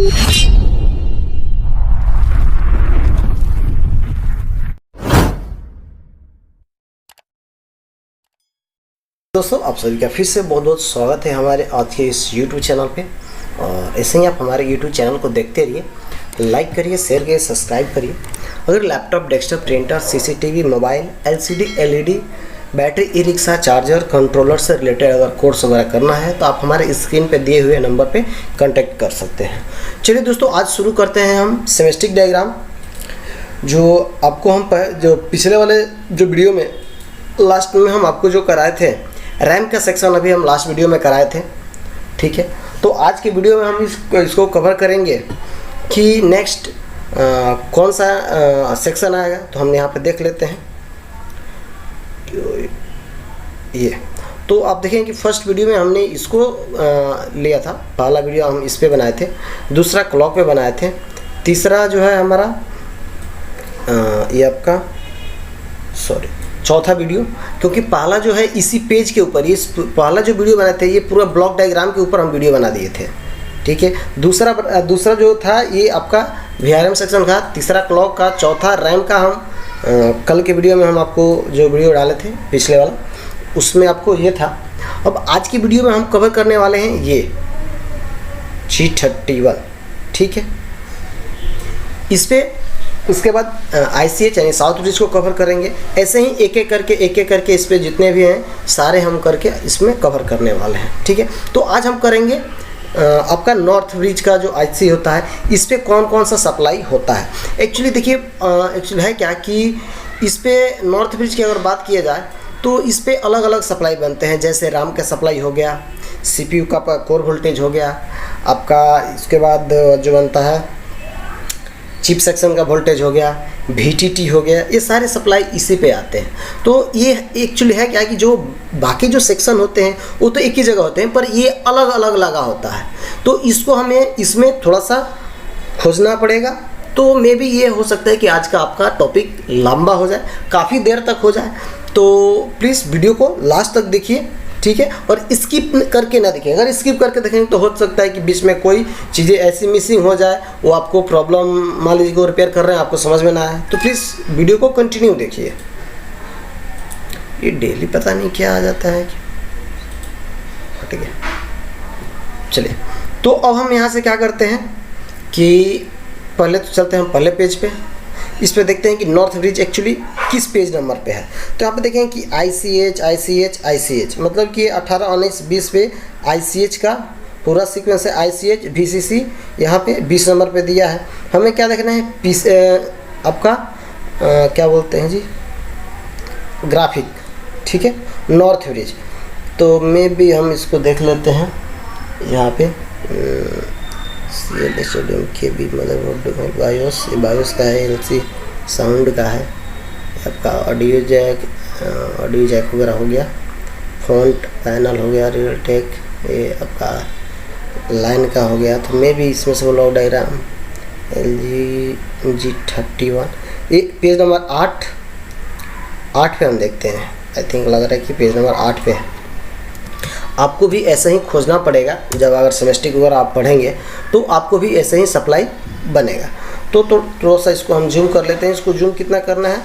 दोस्तों, आप सभी का फिर से बहुत बहुत स्वागत है हमारे आज के इस YouTube चैनल पे। और ऐसे ही आप हमारे YouTube चैनल को देखते रहिए, लाइक करिए, शेयर करिए, सब्सक्राइब करिए। अगर laptop, desktop, printer, CCTV, mobile, LCD, LED, battery, e rickshaw, charger, controller से रिलेटेड अगर कोर्स वगैरह करना है तो आप हमारे स्क्रीन पे दिए हुए नंबर पे कांटेक्ट कर सकते हैं। चलिए दोस्तों, आज शुरू करते हैं हम सेमेस्टिक डायग्राम। जो आपको हम जो पिछले वाले जो वीडियो में लास्ट में हम आपको जो कराए थे, रैम का सेक्शन अभी हम लास्ट वीडियो में कराए थे, ठीक है। तो आज के वीडियो में हम इसको कवर करेंगे कि नेक्स्ट कौन सा सेक्शन आएगा। तो हम यहाँ पे देख लेते हैं ये। तो आप देखें कि फर्स्ट वीडियो में हमने इसको लिया था, पहला वीडियो हम इस पे बनाए थे, दूसरा क्लॉक पे बनाए थे, तीसरा जो है हमारा ये आपका चौथा वीडियो, क्योंकि पहला जो है इसी पेज के ऊपर, ये पहला जो वीडियो बनाए थे ये पूरा ब्लॉक डायग्राम के ऊपर हम वीडियो बना दिए थे, ठीक है। दूसरा जो था ये आपका VRM सेक्शन का, तीसरा क्लॉक का, चौथा रैम का। हम कल के वीडियो में हम आपको जो वीडियो डाले थे पिछले वाला, उसमें आपको ये था। अब आज की वीडियो में हम कवर करने वाले हैं ये G31, ठीक है। इस पे उसके बाद ICH यानी साउथ ब्रिज को कवर करेंगे। ऐसे ही एक एक करके इस पे जितने भी हैं सारे हम करके इसमें कवर करने वाले हैं, ठीक है। तो आज हम करेंगे आपका नॉर्थ ब्रिज का जो IC होता है, इस पे कौन कौन सा सप्लाई होता है। एक्चुअली देखिए, एक्चुअली है क्या कि इस पे नॉर्थ ब्रिज की अगर बात किया जाए तो इस पे अलग अलग सप्लाई बनते हैं। जैसे RAM का सप्लाई हो गया, CPU का कोर वोल्टेज हो गया आपका, इसके बाद जो बनता है चिप सेक्शन का वोल्टेज हो गया, VTT हो गया, ये सारे सप्लाई इसी पे आते हैं। तो ये एक्चुअली है क्या कि जो बाकी जो सेक्शन होते हैं वो तो एक ही जगह होते हैं, पर ये अलग अलग लगा होता है। तो इसको हमें इसमें थोड़ा सा खोजना पड़ेगा। तो मे भी ये हो सकता है कि आज का आपका टॉपिक लंबा हो जाए, काफ़ी देर तक हो जाए। तो प्लीज़ वीडियो को लास्ट तक देखिए, ठीक है। और स्किप करके ना देखें। अगर स्किप करके देखेंगे तो हो सकता है कि बीच में कोई चीज़ें ऐसी मिसिंग हो जाए, वो आपको प्रॉब्लम, मान लीजिए को रिपेयर कर रहे हैं, आपको समझ में ना आए, तो प्लीज़ वीडियो को कंटिन्यू देखिए। ये डेली पता नहीं क्या आ जाता है कि ठीक है। चलिए, तो अब हम यहाँ से क्या करते हैं कि पहले तो चलते हैं हम पहले पेज पे। इस पे देखते हैं कि नॉर्थ ब्रिज एक्चुअली किस पेज नंबर पे है। तो यहाँ पे देखें कि ICH मतलब कि 18, 19, 20 पे ICH का पूरा सीक्वेंस है। ICH VCC यहाँ पे 20 नंबर पे दिया है। हमें क्या देखना है, आपका क्या बोलते हैं जी, ग्राफिक, ठीक है, नॉर्थ ब्रिज। तो मे भी हम इसको देख लेते हैं यहाँ पे। CL studio KB motherboard BIOS का है, LC साउंड का है, आपका ऑडियो जैक वगैरह हो गया, फ़ॉन्ट पैनल हो गया, रियल टेक, ये आपका लाइन का हो गया। तो मे भी इसमें से ब्लॉक डायग्राम LG G31, ये पेज नंबर 8 पे हम देखते हैं। आई थिंक लग रहा है कि पेज नंबर 8 पे है। आपको भी ऐसे ही खोजना पड़ेगा। जब अगर सेमेस्टिक वगैरह आप पढ़ेंगे तो आपको भी ऐसे ही सप्लाई बनेगा। तो थोड़ा सा इसको हम जूम कर लेते हैं। इसको जूम कितना करना है,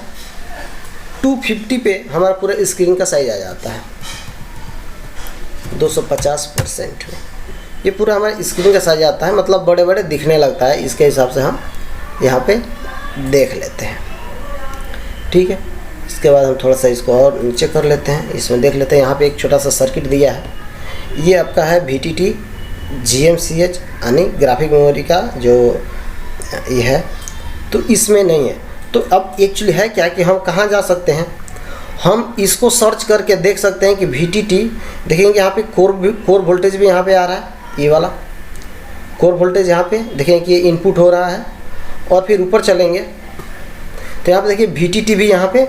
250 पे हमारा पूरा स्क्रीन का साइज आ जाता है, 250% में ये पूरा हमारे स्क्रीन का साइज आता है, मतलब बड़े बड़े दिखने लगता है। इसके हिसाब से हम यहाँ पे देख लेते हैं, ठीक है। इसके बाद हम थोड़ा सा इसको और नीचे कर लेते हैं। इसमें देख लेते हैं, यहाँ पे एक छोटा सा सर्किट दिया है। ये आपका है VTT GMCH यानी ग्राफिक मेमोरी का जो ये है, तो इसमें नहीं है। तो अब एक्चुअली है क्या कि हम कहाँ जा सकते हैं, हम इसको सर्च करके देख सकते हैं कि VTT देखेंगे, यहाँ पे कोर वोल्टेज भी यहाँ पे आ रहा है, ये वाला कोर वोल्टेज यहाँ पे देखेंगे कि ये इनपुट हो रहा है। और फिर ऊपर चलेंगे तो यहाँ पे देखिए VTT भी यहाँ पे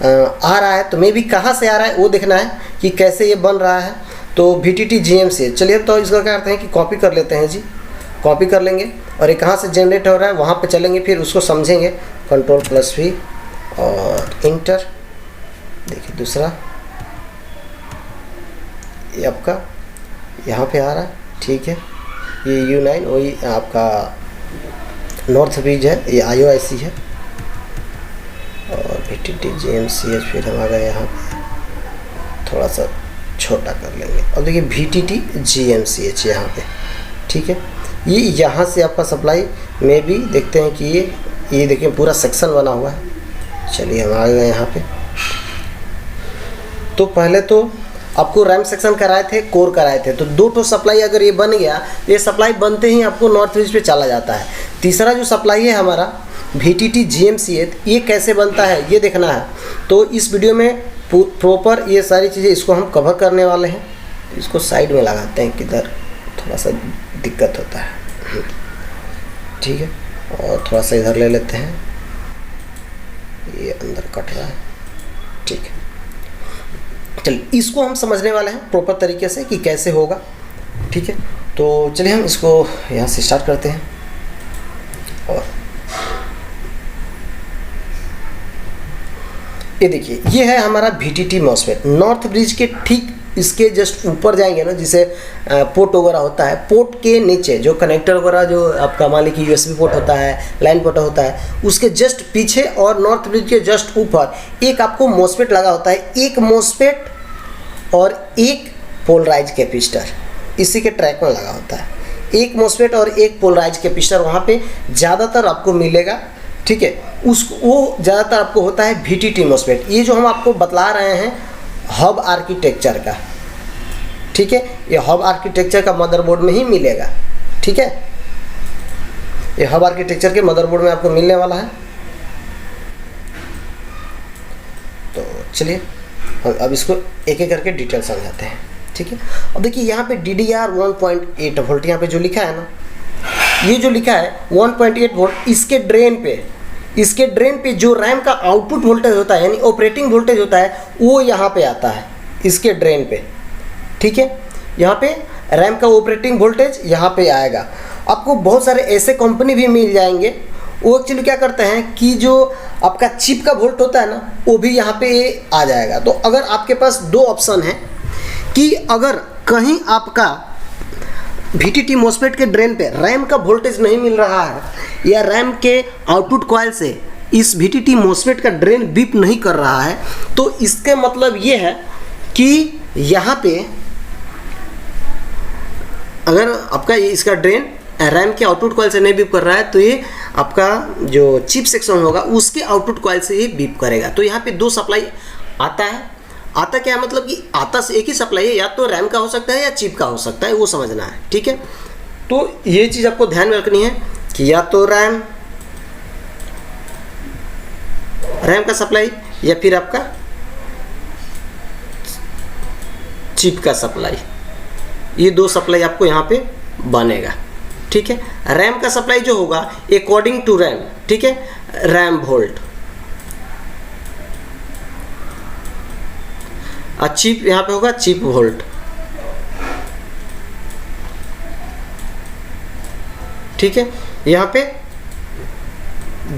आ रहा है। तो मे भी कहाँ से आ रहा है वो देखना है कि कैसे ये बन रहा है। तो VTT GMCH, चलिए तो इसका क्या करते हैं कि कॉपी कर लेते हैं जी, कॉपी कर लेंगे और ये कहाँ से जनरेट हो रहा है वहाँ पे चलेंगे, फिर उसको समझेंगे। Ctrl+V और इंटर। देखिए दूसरा ये आपका यहाँ पे आ रहा है, ठीक है। ये U9 वही आपका नॉर्थ ब्रिज है, ये IOIC है। और VTT GMCH फिर हम आ गए यहाँ पे, थोड़ा सा छोटा कर लेंगे। और देखिए VTT GMCH यहाँ पे, ठीक है। ये यहाँ से आपका सप्लाई में भी देखते हैं कि ये देखिए पूरा सेक्शन बना हुआ है। चलिए हम आ गए यहाँ पे। तो पहले तो आपको रैम सेक्शन कराए थे, कोर कराए थे, तो 2 तो सप्लाई अगर ये बन गया, ये सप्लाई बनते ही आपको नॉर्थ ब्रिज पे चला जाता है। तीसरा जो सप्लाई है हमारा VTT GMCH, ये कैसे बनता है ये देखना है। तो इस वीडियो में प्रॉपर ये सारी चीज़ें इसको हम कवर करने वाले हैं। इसको साइड में लगाते हैं, किधर थोड़ा सा दिक्कत होता है, ठीक है। और थोड़ा सा इधर ले लेते हैं, ये अंदर कट रहा है, ठीक है। चलिए इसको हम समझने वाले हैं प्रॉपर तरीके से कि कैसे होगा, ठीक है। तो चलिए हम इसको यहाँ से स्टार्ट करते हैं। और ये देखिए, ये है हमारा VTT MOSFET। नॉर्थ ब्रिज के ठीक इसके जस्ट ऊपर जाएंगे ना, जिसे पोर्ट वगैरह होता है, पोर्ट के नीचे जो कनेक्टर वगैरह जो आपका मान लीजिए USB पोर्ट होता है, लाइन पोर्ट होता है, उसके जस्ट पीछे और नॉर्थ ब्रिज के जस्ट ऊपर एक आपको MOSFET लगा होता है। एक MOSFEट और एक पोलराइज कैपेसिटर इसी के ट्रैक में लगा होता है। एक MOSFEट और एक पोलराइज कैपेसिटर वहाँ पे ज़्यादातर आपको मिलेगा, ठीक है। वो ज़्यादातर आपको होता है VTT MOSFET। ये जो हम आपको बतला रहे हैं हब आर्किटेक्चर का, ठीक है, ये हब आर्किटेक्चर का मदरबोर्ड में ही मिलेगा, ठीक है। ये हब आर्किटेक्चर के मदरबोर्ड में आपको मिलने वाला है। तो चलिए अब इसको एक एक करके डिटेल समझाते हैं, ठीक है। अब देखिए यहाँ पे DDR 1.8 वोल्ट यहाँ पे जो लिखा है ना, ये जो लिखा है 1.8 वोल्ट, इसके ड्रेन पे जो रैम का आउटपुट वोल्टेज होता है, यानी ऑपरेटिंग वोल्टेज होता है, वो यहाँ पे आता है इसके ड्रेन पे, ठीक है। यहाँ पे रैम का ऑपरेटिंग वोल्टेज यहाँ पे आएगा। आपको बहुत सारे ऐसे कंपनी भी मिल जाएंगे, वो एक्चुअली क्या करते हैं कि जो आपका चिप का वोल्ट होता है ना, वो भी यहाँ पे आ जाएगा। तो अगर आपके पास 2 ऑप्शन है कि अगर कहीं आपका VTT MOSFET के ड्रेन पे रैम का वोल्टेज नहीं मिल रहा है, या रैम के आउटपुट कॉइल से इस VTT MOSFET का ड्रेन बीप नहीं कर रहा है, तो इसके मतलब ये है कि यहाँ पे अगर आपका इसका ड्रेन रैम के आउटपुट कॉइल से नहीं बीप कर रहा है, तो ये आपका जो चिप सेक्शन होगा उसके आउटपुट कॉइल से ही बीप करेगा। तो यहाँ पे 2 सप्लाई आता है। आता क्या मतलब कि आता से एक ही सप्लाई है, या तो रैम का हो सकता है या चिप का हो सकता है, वो समझना है, ठीक है। तो ये चीज़ आपको ध्यान में रखनी है कि या तो रैम का सप्लाई या फिर आपका चिप का सप्लाई, ये 2 सप्लाई आपको यहाँ पे बनेगा, ठीक है। रैम का सप्लाई जो होगा अकॉर्डिंग टू रैम, ठीक है, रैम वोल्ट, और चिप यहाँ पे होगा चिप वोल्ट, ठीक है। यहाँ पे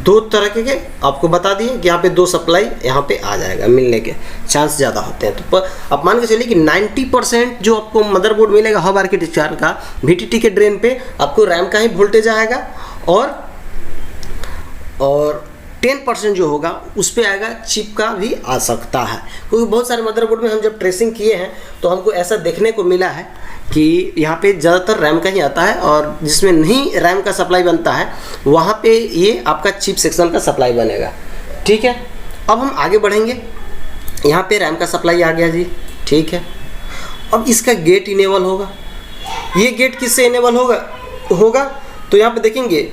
2 तरह के आपको बता दिए कि यहाँ पे 2 सप्लाई यहाँ पे आ जाएगा, मिलने के चांस ज़्यादा होते हैं। तो आप मान के चलिए कि 90% जो आपको मदरबोर्ड मिलेगा हब आर्किटेक्चर का VTT के ड्रेन पे आपको रैम का ही वोल्टेज आएगा, और 10% जो होगा उस पर आएगा चिप का भी आ सकता है। क्योंकि बहुत सारे मदरबोर्ड में हम जब ट्रेसिंग किए हैं तो हमको ऐसा देखने को मिला है कि यहाँ पे ज़्यादातर रैम का ही आता है, और जिसमें नहीं रैम का सप्लाई बनता है वहाँ पे ये आपका चिप सेक्शन का सप्लाई बनेगा, ठीक है। अब हम आगे बढ़ेंगे। यहाँ पे रैम का सप्लाई आ गया जी, ठीक है। अब इसका गेट इनेबल होगा। ये गेट किससे इनेबल होगा तो यहाँ पे देखेंगे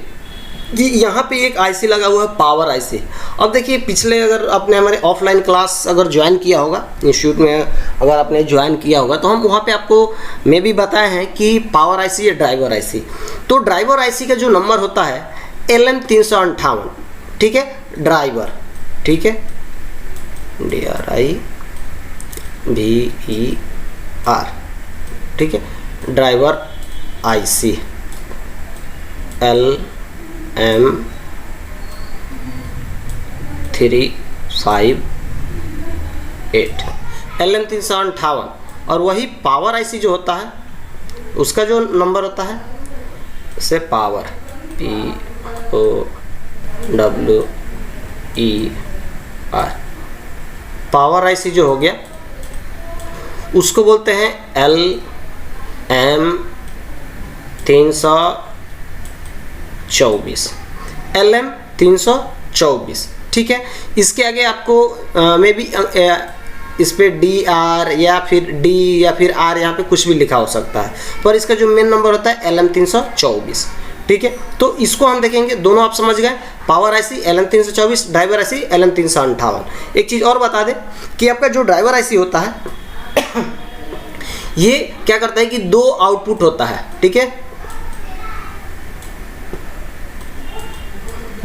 कि यहाँ पे एक IC लगा हुआ है, पावर IC। अब देखिए पिछले अगर आपने हमारे ऑफलाइन क्लास अगर ज्वाइन किया होगा, इंस्टीट्यूट में अगर आपने ज्वाइन किया होगा, तो हम वहाँ पे आपको मैं भी बताए हैं कि पावर IC या ड्राइवर IC। तो ड्राइवर IC का जो नंबर होता है LM358, ठीक है, ड्राइवर, ठीक है, DRIVER, ठीक है, ड्राइवर IC LM358, और वही पावर IC जो होता है उसका जो नंबर होता है से पावर, POWER, पावर आईसी जो हो गया उसको बोलते हैं LM324, LM324, ठीक है। इसके आगे आपको मे बी इस पे DR या फिर D या फिर R यहाँ पे कुछ भी लिखा हो सकता है, पर इसका जो मेन नंबर होता है LM324, ठीक है। तो इसको हम देखेंगे, दोनों आप समझ गए, power IC LM324, driver IC LM358। एक चीज़ और बता दें कि आपका जो ड्राइवर आईसी होता है ये क्या करता है कि दो आउटपुट होता है, ठीक है,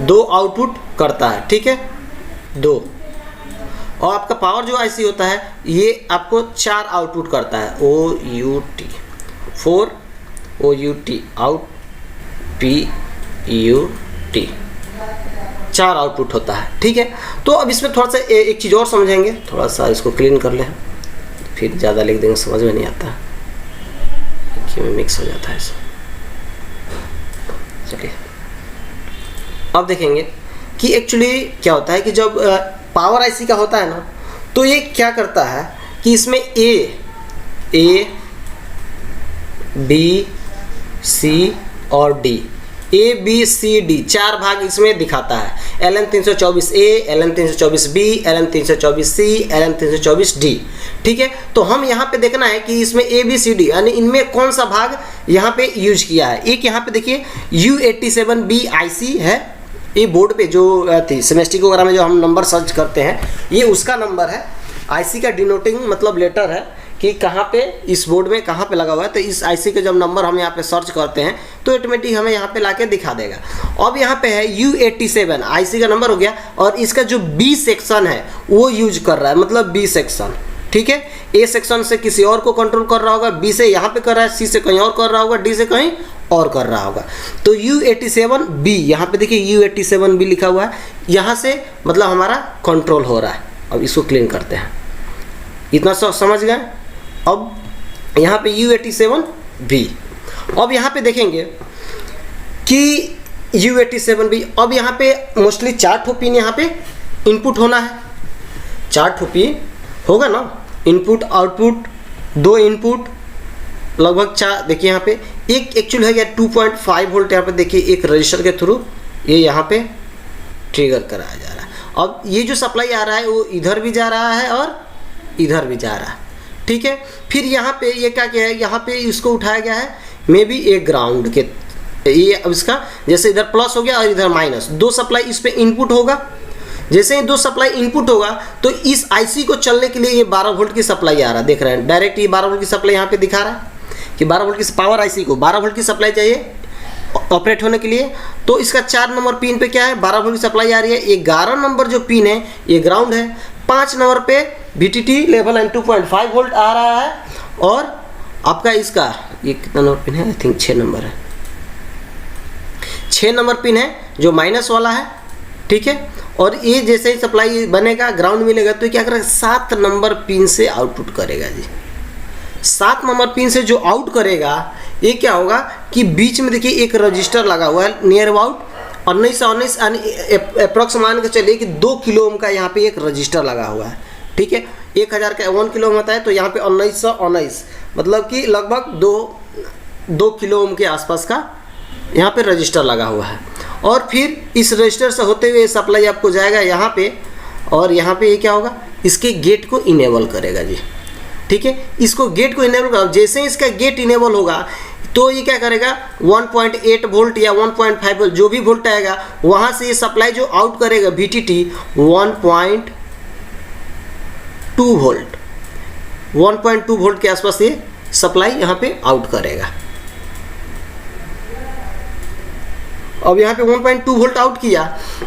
दो आउटपुट करता है, ठीक है, दो। और आपका पावर जो आईसी होता है ये आपको 4 आउटपुट करता है, OUT 4, OUT out, PUT 4 output होता है, ठीक है। तो अब इसमें थोड़ा सा एक चीज़ और समझेंगे, थोड़ा सा इसको क्लीन कर लें, फिर ज़्यादा लिख देंगे समझ में नहीं आता, में मिक्स हो जाता है इसमें। चलिए अब देखेंगे कि एक्चुअली क्या होता है कि जब पावर आईसी का होता है ना, तो ये क्या करता है कि इसमें A, B, C और D, ABCD 4 भाग इसमें दिखाता है। LM324A, LM324B, LM324C, LM324D, ठीक है। तो हम यहाँ पे देखना है कि इसमें ABCD यानी इनमें कौन सा भाग यहाँ पे यूज किया है। एक यहाँ पे देखिए U87B IC है, ये बोर्ड पे जो थी सेमेस्टिक वगैरह में जो हम नंबर सर्च करते हैं ये उसका नंबर है। IC का डिनोटिंग मतलब लेटर है कि कहाँ पे इस बोर्ड में कहाँ पे लगा हुआ है, तो इस IC के जब नंबर हम यहाँ पे सर्च करते हैं तो ऑटोमेटिक हमें यहाँ पे लाके दिखा देगा। अब यहाँ पे है U87 IC का नंबर हो गया, और इसका जो B सेक्शन है वो यूज कर रहा है, मतलब B सेक्शन, ठीक है। A सेक्शन से किसी और को कंट्रोल कर रहा होगा, B से यहाँ पे कर रहा है, C से कहीं और कर रहा होगा, D से कहीं और कर रहा होगा। तो U87B यहाँ पे देखिए U87B लिखा हुआ है, यहाँ से मतलब हमारा कंट्रोल हो रहा है। अब इसको क्लीन करते हैं, इतना सब समझ गए। अब यहाँ पे U87B, अब यहाँ पे देखेंगे कि U87B, अब यहाँ पे मोस्टली 4 ठो पिन यहाँ पे इनपुट होना है, 4 ठो पिन होगा ना, इनपुट आउटपुट 2 इनपुट लगभग 4। देखिए यहाँ पे एक एक्चुअल है क्या 2.5 वोल्ट यहाँ पे देखिए एक रजिस्टर के थ्रू ये यहाँ पे ट्रिगर कराया जा रहा है। अब ये जो सप्लाई आ रहा है वो इधर भी जा रहा है और इधर भी जा रहा है, ठीक है। फिर यहाँ पे ये क्या है, यहाँ पे इसको उठाया गया है मे बी एक ग्राउंड के, ये अब इसका जैसे इधर प्लस हो गया और इधर माइनस, 2 सप्लाई इस पे इनपुट होगा। जैसे ही 2 सप्लाई इनपुट होगा तो इस आईसी को चलने के लिए ये 12 वोल्ट की सप्लाई आ रहा है, देख रहे हैं डायरेक्ट ये 12 वोल्ट की सप्लाई यहाँ पे दिखा रहा है कि 12 वोल्ट की पावर आईसी को 12 वोल्ट की सप्लाई चाहिए ऑपरेट होने के लिए। तो इसका 4 नंबर पिन पे क्या है 12 वोल्ट की सप्लाई आ रही है। 11 नंबर जो पिन है ये ग्राउंड है। 5 नंबर पे VTT लेवल एंड 2.5 वोल्ट आ रहा है। और आपका इसका ये कितना नंबर पिन है, आई थिंक 6 नंबर है, 6 नंबर पिन है जो माइनस वाला है, ठीक है। और ये जैसे ही सप्लाई बनेगा ग्राउंड मिलेगा तो क्या करेगा 7 नंबर पिन से आउटपुट करेगा जी। 7 नंबर पिन से जो आउट करेगा ये क्या होगा कि बीच में देखिए एक रजिस्टर लगा हुआ है नियर अबाउट 1919 अप्रॉक्स मान के चलिए कि 2 किलो ओम का यहाँ पे एक रजिस्टर लगा हुआ है, ठीक है। 1000 का 1 किलो ओम होता है तो यहाँ पे 1919 मतलब कि लगभग 2 किलो ओम के आसपास का यहाँ पे रजिस्टर लगा हुआ है। और फिर इस रजिस्टर से होते हुए सप्लाई आपको जाएगा यहाँ पे, और यहाँ पे ये क्या होगा इसके गेट को इनेबल करेगा जी, ठीक है। इसको गेट को इनेबल करेगा, जैसे ही इसका गेट इनेबल होगा तो ये क्या करेगा 1.8 वोल्ट या 1.5 वोल्ट जो भी वोल्ट आएगा वहाँ से ये सप्लाई जो आउट करेगा VTT 1.2 वोल्ट 1.2 वोल्ट के आसपास ये सप्लाई यहाँ पे आउट करेगा। अब यहाँ पे 1.2 वोल्ट आउट किया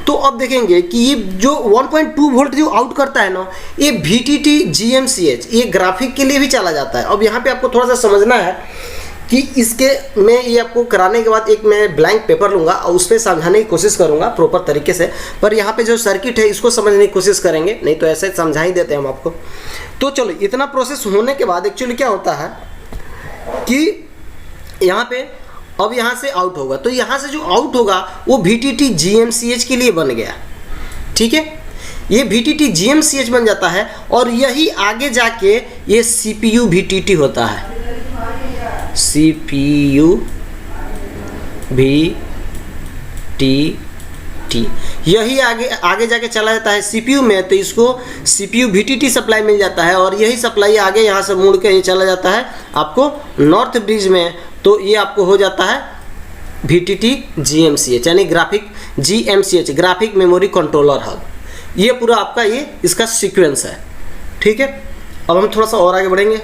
तो अब देखेंगे कि ये जो 1.2 वोल्ट जो आउट करता है ना ये VTT GMCH ये ग्राफिक के लिए भी चला जाता है। अब यहाँ पे आपको थोड़ा सा समझना है कि इसके मैं ये आपको कराने के बाद एक मैं ब्लैंक पेपर लूँगा और उस पर समझाने की कोशिश करूँगा प्रॉपर तरीके से। पर यहाँ पे जो सर्किट है इसको समझने की कोशिश करेंगे, नहीं तो ऐसे समझा ही देते हैं हम आपको। तो चलो इतना प्रोसेस होने के बाद एक्चुअली क्या होता है कि यहाँ पे अब यहाँ से आउट होगा, तो यहाँ से जो आउट होगा वो VTT GMCH के लिए बन गया, ठीक है। ये VTT GMCH बन जाता है और यही आगे जाके ये CPU VTT होता है, CPU VTT, यही आगे जाके चला जाता है CPU में, तो इसको CPU VTT सप्लाई मिल जाता है और यही सप्लाई आगे यहाँ से मुड़ के ये चला जाता है आपको नॉर्थ ब्रिज में, तो ये आपको हो जाता है VTT GMCH यानी graphic GMCH, graphic memory controller hub. ये पूरा आपका ये इसका सीक्वेंस है, ठीक है। अब हम थोड़ा सा और आगे बढ़ेंगे।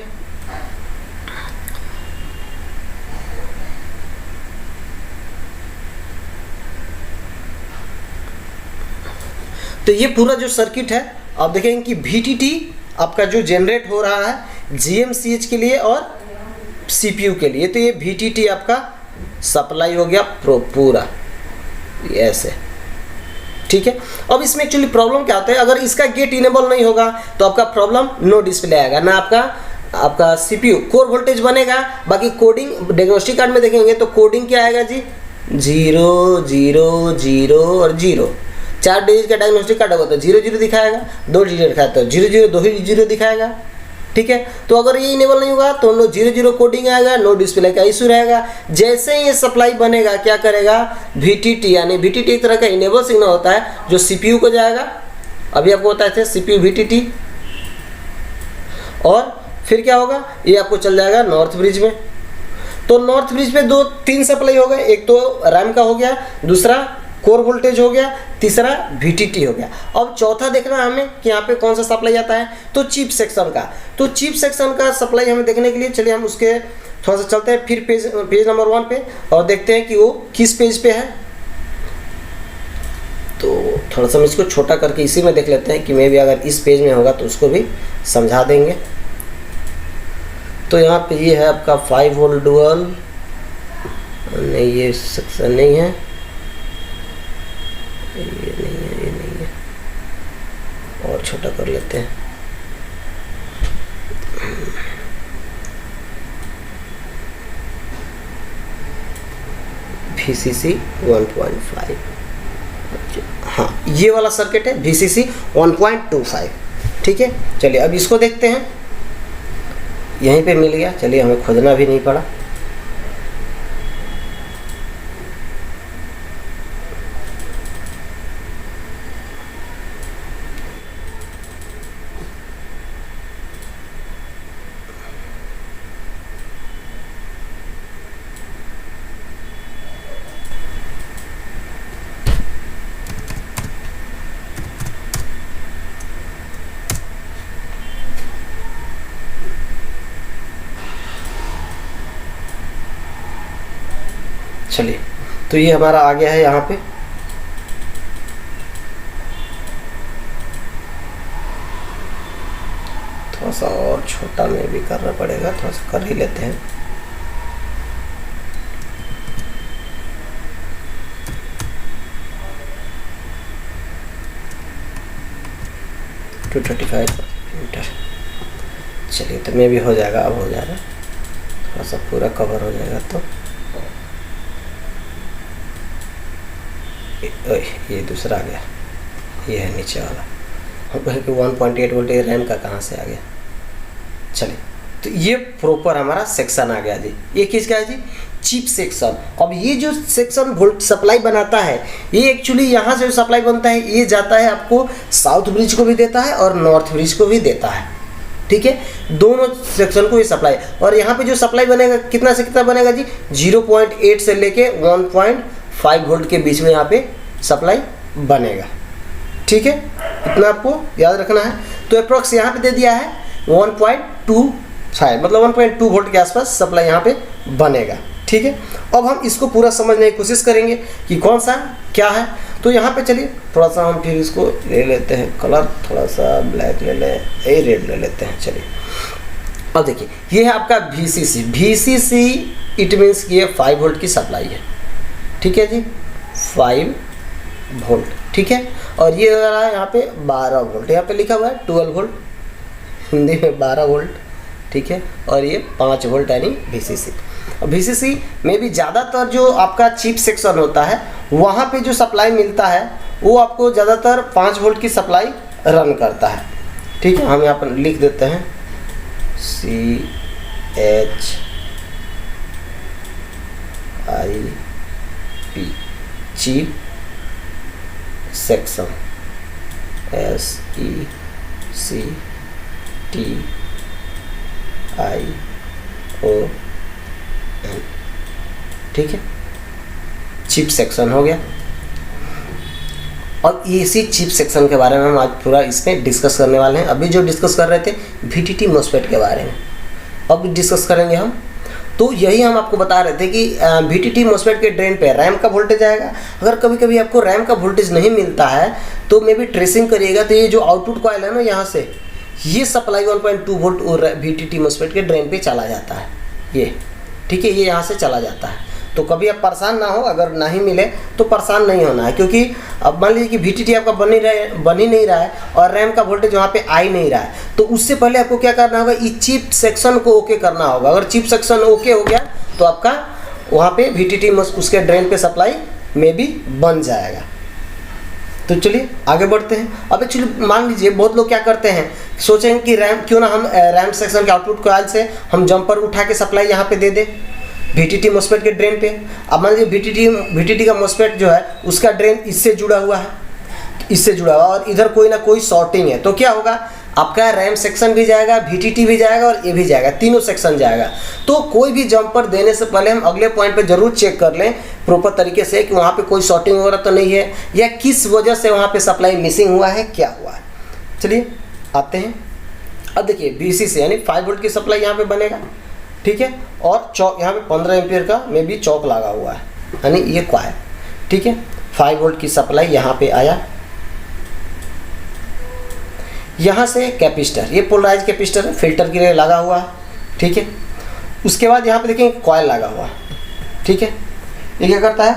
तो ये पूरा जो सर्किट है आप देखेंगे कि VTT आपका जो जनरेट हो रहा है GMCH के लिए और CPU के लिए, तो ये VTT आपका सप्लाई हो गया पूरा ऐसे, ठीक है। अब इसमें एक्चुअली प्रॉब्लम क्या होता है, अगर इसका गेट इनेबल नहीं होगा तो आपका प्रॉब्लम नो डिस्प्ले आएगा, ना आपका CPU कोर वोल्टेज बनेगा। बाकी कोडिंग डायग्नोस्टिक कार्ड में देखेंगे तो कोडिंग क्या आएगा जी, 0 0 0 और 0, 4 डिजिट का डायग्नोस्टिक कार्ड होगा तो 0 0 दिखाएगा, 2 डिजिट दिखाया तो 0 0 2 ही 0 दिखाएगा, ठीक है। तो अगर ये इनेबल नहीं होगा तो नो 0 0 कोडिंग आएगा, नो डिस्प्ले का इशू रहेगा। जैसे ही ये सप्लाई बनेगा क्या करेगा VTT, यानी VTT एक तरह का इनेबल सिग्नल होता है जो CPU को जाएगा, अभी आपको बताए थे CPU VTT, और फिर क्या होगा ये आपको चल जाएगा नॉर्थ ब्रिज में। तो नॉर्थ ब्रिज पे 2-3 सप्लाई हो गए, एक तो रैम का हो गया, दूसरा कोर वोल्टेज हो गया, तीसरा VTT हो गया। अब चौथा देखना है हमें कि यहाँ पे कौन सा सप्लाई आता है, तो चिप सेक्शन का। तो चिप सेक्शन का सप्लाई हमें देखने के लिए चलिए हम उसके थोड़ा सा चलते हैं फिर पेज नंबर 1 पे और देखते हैं कि वो किस पेज पे है। तो थोड़ा सा हम इसको छोटा करके इसी में देख लेते हैं कि मे भी अगर इस पेज में होगा तो उसको भी समझा देंगे। तो यहाँ पे ये है आपका 5 वोल्ट डुअल, नहीं ये सेक्शन नहीं है, ये नहीं है, और छोटा कर लेते हैं। VCC 1.5, हाँ ये वाला सर्किट है VCC 1.25, ठीक है। चलिए अब इसको देखते हैं, यहीं पे मिल गया, चलिए हमें खोजना भी नहीं पड़ा। चलिए तो ये हमारा आ गया है यहाँ पे, थोड़ा सा और छोटा में भी करना पड़ेगा, थोड़ा सा कर ही लेते हैं। टू 35 मीटर, चलिए तो में भी हो जाएगा, अब हो जाएगा, थोड़ा सा पूरा कवर हो जाएगा। तो ये दूसरा आ गया, ये है नीचे वाला, हम कहें कि 1.8 वोल्ट रैम का कहाँ से आ गया। चलिए तो ये प्रॉपर हमारा सेक्शन आ गया जी। ये किसका है जी, चिप सेक्शन। अब ये जो सेक्शन वोल्ट सप्लाई बनाता है, ये एक्चुअली यहाँ से जो सप्लाई बनता है ये जाता है आपको साउथ ब्रिज को भी देता है और नॉर्थ ब्रिज को भी देता है, ठीक है, दोनों सेक्शन को ये सप्लाई। और यहाँ पे जो सप्लाई बनेगा कितना से कितना बनेगा जी, 0.8 से लेके 1.5 वोल्ट के बीच में यहाँ पे सप्लाई बनेगा, ठीक है, इतना आपको याद रखना है। तो अप्रॉक्स यहाँ पे दे दिया है 1.25, मतलब 1.2 वोल्ट के आसपास सप्लाई यहाँ पे बनेगा, ठीक है। अब हम इसको पूरा समझने की कोशिश करेंगे कि कौन सा क्या है। तो यहाँ पे चलिए थोड़ा सा हम फिर इसको ले लेते हैं कलर, थोड़ा सा ब्लैक ले लें, ये रेड ले लेते हैं। चलिए अब देखिए ये है आपका VCC इट मीन्स कि ये 5 वोल्ट की सप्लाई है, ठीक है जी, 5 वोल्ट, ठीक है। और ये आ रहा है यहाँ पे 12 वोल्ट, यहाँ पे लिखा हुआ है 12 वोल्ट, हिंदी में 12 वोल्ट, ठीक है। और ये 5 वोल्ट यानी VCC। VCC में भी ज़्यादातर जो आपका चिप सेक्शन होता है वहाँ पे जो सप्लाई मिलता है वो आपको ज़्यादातर 5 वोल्ट की सप्लाई रन करता है। ठीक है, हम यहाँ पर लिख देते हैं CHIP चिप सेक्शन SECTION। ठीक है, चिप सेक्शन हो गया। और इसी चिप सेक्शन के बारे में हम आज पूरा इसमें डिस्कस करने वाले हैं। अभी जो डिस्कस कर रहे थे VTT MOSFET के बारे में, अब डिस्कस करेंगे हम। तो यही हम आपको बता रहे थे कि VTT MOSFET के ड्रेन पे रैम का वोल्टेज आएगा। अगर कभी कभी आपको रैम का वोल्टेज नहीं मिलता है तो मे भी ट्रेसिंग करिएगा, तो ये जो आउटपुट कॉइल है ना, यहाँ से ये सप्लाई 1.2 वोल्ट VTT MOSFEट के ड्रेन पे चला जाता है ये। ठीक है, ये यहाँ से चला जाता है। तो कभी आप परेशान ना हो, अगर नहीं मिले तो परेशान नहीं होना है, क्योंकि अब मान लीजिए कि VTT आपका बन ही नहीं रहा है और रैम का वोल्टेज वहाँ पे आ ही नहीं रहा है, तो उससे पहले आपको क्या करना होगा, इस चिप सेक्शन को ओके करना होगा। अगर चिप सेक्शन ओके हो गया तो आपका वहाँ पे VTT उसके ड्रेन पे सप्लाई में भी बन जाएगा। तो चलिए आगे बढ़ते हैं। अब एक्चुअली मान लीजिए बहुत लोग क्या करते हैं, सोचेंगे कि रैम क्यों ना हम रैम सेक्शन के आउटपुट कॉइल से हम जंपर उठा के सप्लाई यहाँ पे दे दें VTT MOSFEट के ड्रेन पे। अब मान लीजिए VTT का MOSFEट जो है उसका ड्रेन इससे जुड़ा हुआ है, इससे जुड़ा हुआ, और इधर कोई ना कोई शॉर्टिंग है, तो क्या होगा, आपका रैम सेक्शन भी जाएगा, VTT भी जाएगा और ये भी जाएगा, तीनों सेक्शन जाएगा। तो कोई भी जंपर देने से पहले हम अगले पॉइंट पे जरूर चेक कर लें प्रॉपर तरीके से कि वहाँ पे कोई शॉर्टिंग वगैरह तो नहीं है, या किस वजह से वहाँ पे सप्लाई मिसिंग हुआ है, क्या हुआ है। चलिए आते हैं। अब देखिए VCC यानी 5 वोल्ट की सप्लाई यहाँ पे बनेगा। ठीक है, और चौक यहाँ पे 15 एम्पियर का में भी चौक लगा हुआ है, यानी ये कॉइल। ठीक है, 5 वोल्ट की सप्लाई यहाँ पे आया। यहाँ से कैपेसिटर, ये पोलराइज कैपेसिटर है, फिल्टर के लिए लगा हुआ है। ठीक है, उसके बाद यहाँ पे देखेंगे कॉइल लगा हुआ है। ठीक है, ये क्या करता है,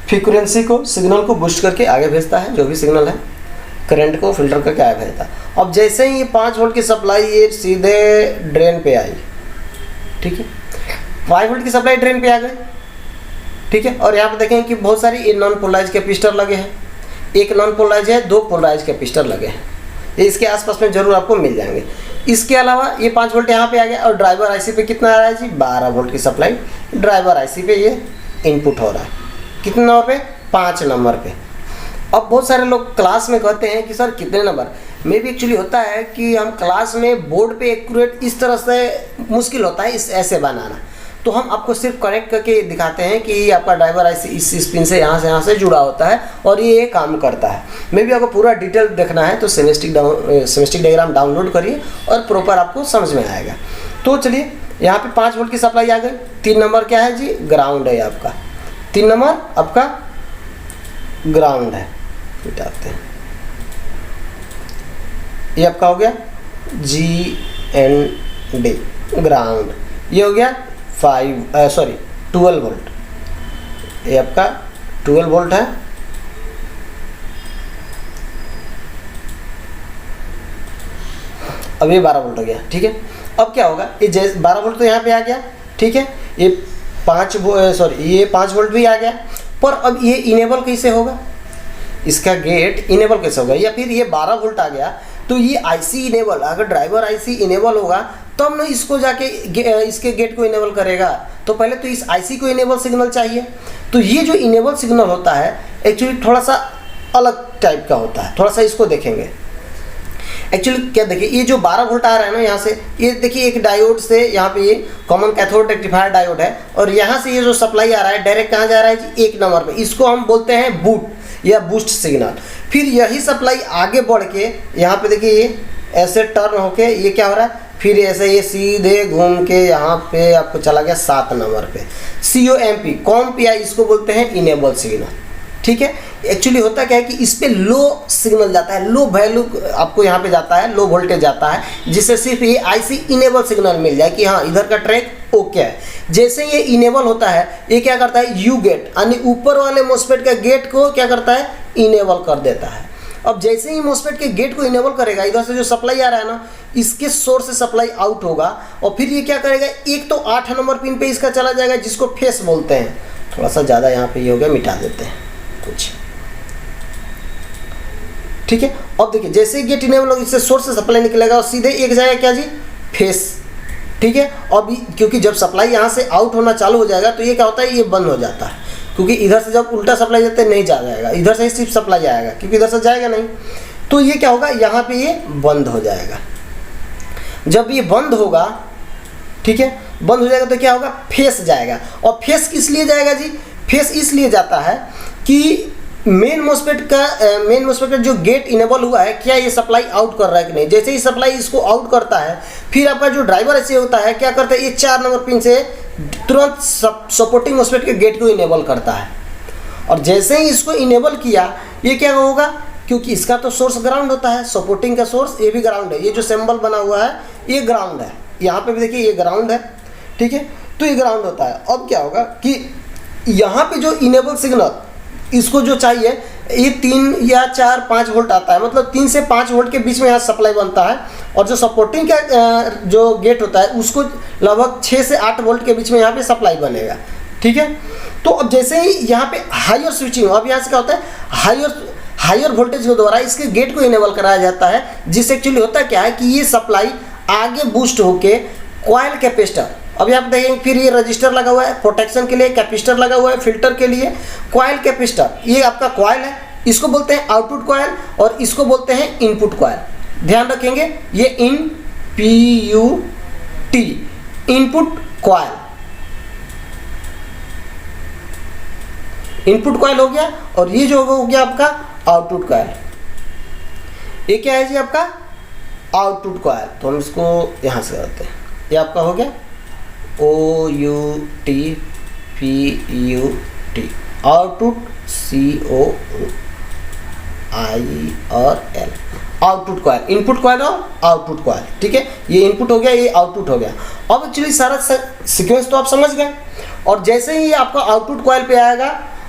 फ्रीक्वेंसी को, सिग्नल को बूस्ट करके आगे भेजता है, जो भी सिग्नल है, करंट को फिल्टर करके आगे भेजता है। अब जैसे ही ये 5 वोल्ट की सप्लाई ये सीधे ड्रेन पे आई। ठीक है, 5 वोल्ट की सप्लाई ड्रेन पे आ गई। ठीक है, और यहाँ पे देखें कि बहुत सारी ये नॉन पोलराइज कैपेसिटर लगे हैं, एक नॉन पोलराइज है, 2 पोलराइज कैपेसिटर लगे हैं, ये इसके आसपास में जरूर आपको मिल जाएंगे। इसके अलावा ये 5 वोल्ट यहाँ पे आ गया, और ड्राइवर आईसी पे कितना आ रहा है जी, 12 वोल्ट की सप्लाई ड्राइवर आईसी पे ये इनपुट हो रहा है। कितने नंबर पे, 5 नंबर पे। अब बहुत सारे लोग क्लास में कहते हैं कि सर कितने नंबर, में भी एक्चुअली होता है कि हम क्लास में बोर्ड पे एक्यूरेट इस तरह से मुश्किल होता है इस ऐसे बनाना, तो हम आपको सिर्फ कनेक्ट करके दिखाते हैं कि आपका ड्राइवर आईसी इस पिन से यहाँ से जुड़ा होता है और ये काम करता है। मे भी आपको पूरा डिटेल देखना है तो सेमेस्टिक डायग्राम डाउनलोड करिए और प्रॉपर आपको समझ में आएगा। तो चलिए यहाँ पे 5 वोल्ट की सप्लाई आ गई। 3 नंबर क्या है जी, ग्राउंड है आपका। 3 नंबर आपका ग्राउंड है, मिटाते हैं, ये आपका हो गया GND ग्राउंड। ये हो गया 12 वोल्ट, ये आपका 12 वोल्ट है। अब ये 12 वोल्ट हो गया। ठीक है, अब क्या होगा, ये 12 वोल्ट तो यहाँ पे आ गया। ठीक है, ये 5 वोल्ट भी आ गया, पर अब ये इनेबल कैसे होगा, इसका गेट इनेबल कैसे होगा, या फिर ये 12 वोल्ट आ गया तो ये आईसी इनेबल, अगर ड्राइवर आईसी इनेबल होगा तब ना इसको जाके इसके गेट को इनेबल करेगा, तो पहले तो इस आईसी को इनेबल सिग्नल चाहिए। तो ये जो इनेबल सिग्नल होता है एक्चुअली थोड़ा सा अलग टाइप का होता है, थोड़ा सा इसको देखेंगे। एक्चुअली क्या देखिए, ये जो 12 वोल्ट आ रहा है ना यहाँ से, ये देखिए एक डायोड से यहाँ पे ये कॉमन कैथोड रेक्टिफायर डायोड है, और यहाँ से ये जो सप्लाई आ रहा है डायरेक्ट कहाँ जा रहा है जी, 1 नंबर पे, इसको हम बोलते हैं बूट या बूस्ट सिग्नल। फिर यही सप्लाई आगे बढ़ के यहाँ पे देखिए ये ऐसे टर्न होके ये क्या हो रहा है, फिर ऐसे ये सीधे घूम के यहाँ पे आपको चला गया 7 नंबर पे, COMP कॉम्प, या इसको बोलते हैं इनेबल सिग्नल। ठीक है, एक्चुअली होता क्या है कि इस पे लो सिग्नल जाता है, लो वैल्यू आपको यहाँ पे जाता है, लो वोल्टेज जाता है, जिससे सिर्फ ये आईसी इनेबल सिग्नल मिल जाए कि हाँ इधर का ट्रैक ओके है। जैसे ये इनेबल होता है, ये क्या करता है, यू गेट यानी ऊपर वाले मोस्फेट का गेट को क्या करता है, इनेबल कर देता है। अब जैसे ही MOSFET के गेट को इनेबल करेगा, इधर से जो सप्लाई आ रहा है ना, इसके सोर्स से सप्लाई आउट होगा और फिर ये क्या करेगा, एक तो 8 नंबर पिन पे इसका चला जाएगा जिसको फेस बोलते हैं। थोड़ा सा ज़्यादा यहाँ पे ये हो गया, मिटा देते हैं कुछ, ठीक है। अब देखिए जैसे ही गेट इनेबल होगा, इससे सोर्स से सप्लाई निकलेगा और सीधे एक जाएगा क्या जी, फेस, ठीक है। अब क्योंकि जब सप्लाई यहाँ से आउट होना चालू हो जाएगा तो ये क्या होता है, ये बंद हो जाता है, क्योंकि इधर से जब उल्टा सप्लाई जाते नहीं जा जाएगा, इधर से ही सिर्फ सप्लाई आएगा, क्योंकि इधर से जाएगा नहीं। तो ये क्या होगा, यहाँ पे ये बंद हो जाएगा। जब ये बंद होगा, ठीक है, बंद हो जाएगा तो क्या होगा, फेस जाएगा। और फेस किस लिए जाएगा जी, फेस इसलिए जाता है कि मेन MOSFET का जो गेट इनेबल हुआ है, क्या ये सप्लाई आउट कर रहा है कि नहीं। जैसे ही सप्लाई इसको आउट करता है, फिर आपका जो ड्राइवर ऐसे होता है क्या करता है, ये 4 नंबर पिन से तुरंत सपोर्टिंग MOSFET के गेट को इनेबल करता है। और जैसे ही इसको इनेबल किया, ये क्या होगा, क्योंकि इसका तो सोर्स ग्राउंड होता है, सपोर्टिंग का सोर्स ये भी ग्राउंड है, ये जो सिंबल बना हुआ है ये ग्राउंड है, यहाँ पे भी देखिए ये ग्राउंड है, ठीक है, तो ये ग्राउंड होता है। अब क्या होगा कि यहाँ पे जो इनेबल सिग्नल इसको जो चाहिए, ये 3 या 4 5 वोल्ट आता है, मतलब 3 से 5 वोल्ट के बीच में यहाँ सप्लाई बनता है। और जो सपोर्टिंग का जो गेट होता है उसको लगभग 6 से 8 वोल्ट के बीच में यहाँ पे सप्लाई बनेगा, ठीक है। तो अब जैसे ही यहाँ पे हायर स्विचिंग, अब यहाँ से क्या होता है, हायर वोल्टेज के द्वारा इसके गेट को इनेबल कराया जाता है, जिससे एक्चुअली होता क्या है कि ये सप्लाई आगे बूस्ट होके कॉइल कैपेसिटर, अब यहाँ पे देखेंगे फिर ये रजिस्टर लगा हुआ है प्रोटेक्शन के लिए, कैपेसिटर लगा हुआ है फिल्टर के लिए, कॉइल कैपेसिटर, ये आपका कॉइल है, इसको बोलते हैं आउटपुट कॉइल और इसको बोलते हैं इनपुट कॉइल। ध्यान रखेंगे, ये INPUT input coil, input coil हो गया। और ये जो हो गया आपका आउटपुट कॉइल, ये क्या है जी, आपका आउटपुट कॉइल। तो हम इसको यहाँ से करते हैं, ये आपका हो गया OUTPUT output COIL output coil, input coil और आउटपुट कॉइल, ठीक है। ये इनपुट हो गया, ये आउटपुट हो गया। अब एक्चुअली सारा सीक्वेंस तो आप समझ गए। और जैसे ही ये आपका आउटपुट कॉइल पे आएगा,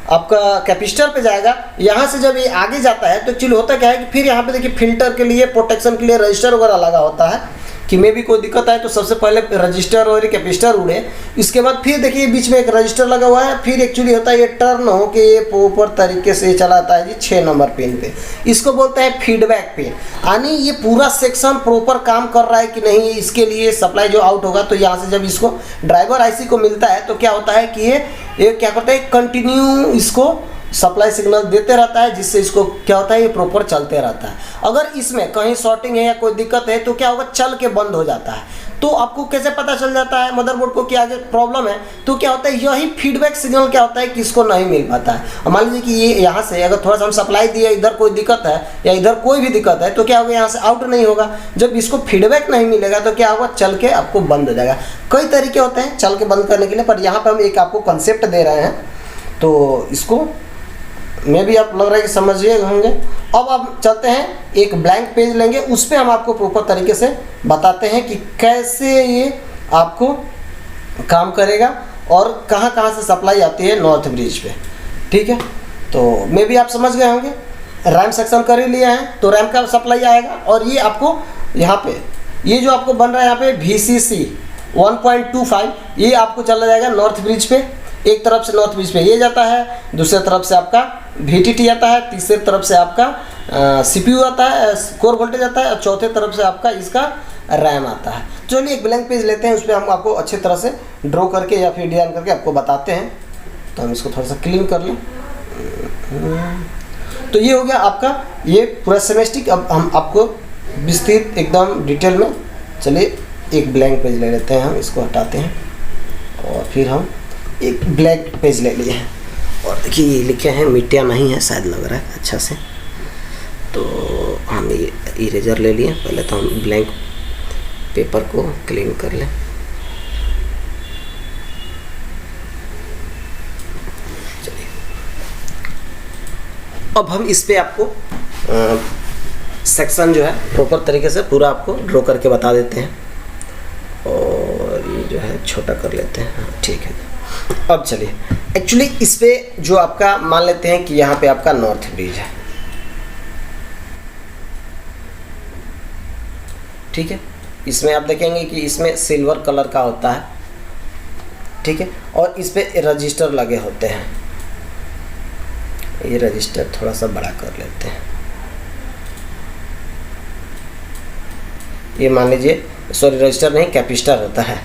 आपका कैपेसिटर पे जाएगा, यहाँ से जब ये आगे जाता है तो एक्चुअली होता क्या है कि फिर यहाँ पे देखिए फिल्टर के लिए, प्रोटेक्शन के लिए रजिस्टर वगैरह लगा होता है कि में भी कोई दिक्कत आए तो सबसे पहले रजिस्टर और कैपेसिटर उड़े। इसके बाद फिर देखिए बीच में एक रजिस्टर लगा हुआ है, फिर एक्चुअली होता है ये टर्न हो के ये प्रॉपर तरीके से चलाता है जी 6 नंबर पिन पे, इसको बोलते हैं फीडबैक पिन। यानी ये पूरा सेक्शन प्रॉपर काम कर रहा है कि नहीं, इसके लिए सप्लाई जो आउट होगा तो यहाँ से जब इसको ड्राइवर IC को मिलता है तो क्या होता है कि ये क्या करता है, कंटिन्यू इसको सप्लाई सिग्नल देते रहता है, जिससे इसको क्या होता है, ये प्रॉपर चलते रहता है। अगर इसमें कहीं शॉर्टिंग है या कोई दिक्कत है तो क्या होगा, चल के बंद हो जाता है। तो आपको कैसे पता चल जाता है मदरबोर्ड को कि आगे प्रॉब्लम है, तो क्या होता है, यही फीडबैक सिग्नल क्या होता है कि इसको नहीं मिल पाता है। मान लीजिए कि ये यहाँ से अगर थोड़ा सा हम सप्लाई दिए, इधर कोई दिक्कत है या इधर कोई भी दिक्कत है, तो क्या होगा, यहाँ से आउट नहीं होगा। जब इसको फीडबैक नहीं मिलेगा तो क्या होगा, चल के आपको बंद हो जाएगा। कई तरीके होते हैं चल के बंद करने के लिए, पर यहाँ पर हम एक आपको कंसेप्ट दे रहे हैं, तो इसको में भी आप लग रहा है कि समझिए होंगे। अब आप चलते हैं, एक ब्लैंक पेज लेंगे, उस पर हम आपको प्रॉपर तरीके से बताते हैं कि कैसे ये आपको काम करेगा और कहाँ कहाँ से सप्लाई आती है नॉर्थ ब्रिज पे, ठीक है। तो में भी आप समझ गए होंगे, रैम सेक्शन कर ही लिया है तो रैम का सप्लाई आएगा। और ये आपको यहाँ पे ये जो आपको बन रहा है यहाँ पे VCC 1.25, ये आपको चला जाएगा नॉर्थ ब्रिज पे। एक तरफ से नॉर्थ ब्रिज पे ये जाता है, दूसरे तरफ से आपका VTT आता है, तीसरे तरफ से आपका CPU आता है, कोर वोल्टेज आता है, और चौथे तरफ से आपका इसका रैम आता है। चलिए एक ब्लैंक पेज लेते हैं, उस पर हम आपको अच्छे तरह से ड्रॉ करके या फिर डिजाइन करके आपको बताते हैं। तो हम इसको थोड़ा सा क्लीन कर लें। तो ये हो गया आपका ये पूरा सेमेस्टिक। अब हम आपको विस्तृत एकदम डिटेल में, चलिए एक ब्लैंक पेज ले लेते हैं, हम इसको हटाते हैं और फिर हम एक ब्लैक पेज ले लिए हैं। और देखिए ये लिखे हैं, मिट्टिया नहीं है शायद, लग रहा है अच्छा से। तो हम ये इरेजर ले लिए, पहले तो हम ब्लैंक पेपर को क्लीन कर लें। चलिए अब हम इस पे आपको सेक्शन जो है प्रॉपर तरीके से पूरा आपको ड्रॉ करके बता देते हैं। और ये जो है छोटा कर लेते हैं, हाँ ठीक है। अब चलिए एक्चुअली इस पे जो आपका मान लेते हैं कि यहाँ पे आपका नॉर्थ ब्रिज है, ठीक है। इसमें आप देखेंगे कि इसमें सिल्वर कलर का होता है, ठीक है, और इस पे रजिस्टर लगे होते हैं। ये रजिस्टर थोड़ा सा बड़ा कर लेते हैं। ये मान लीजिए, सॉरी रजिस्टर नहीं, कैपेसिटर होता है।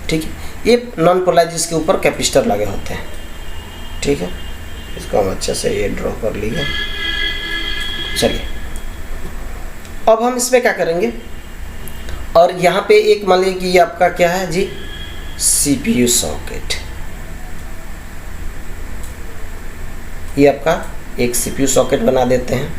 ठीक है, ये नॉन पोलराइज के ऊपर कैपेसिटर लगे होते हैं। ठीक है, इसको हम अच्छे से ये ड्रॉ कर लिए। चलिए अब हम इसमें क्या करेंगे, और यहाँ पे एक मान लीजिए कि ये आपका क्या है जी, सीपीयू सॉकेट। ये आपका एक सीपीयू सॉकेट बना देते हैं।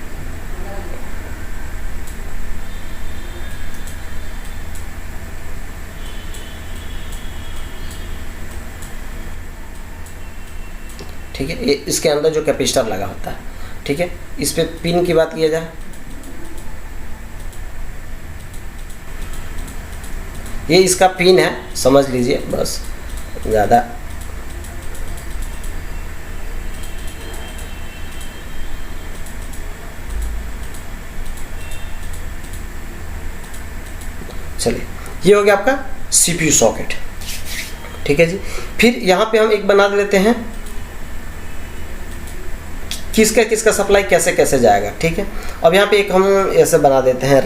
ठीक है, ये इसके अंदर जो कैपेसिटर लगा होता है। ठीक है, इस पे पिन की बात किया जाए, ये इसका पिन है, समझ लीजिए बस, ज़्यादा चलिए, ये हो गया आपका सीपीयू सॉकेट। ठीक है जी, फिर यहाँ पे हम एक बना लेते हैं, किसका किसका सप्लाई कैसे कैसे जाएगा। ठीक है, अब यहाँ पे एक हम ऐसे बना देते हैं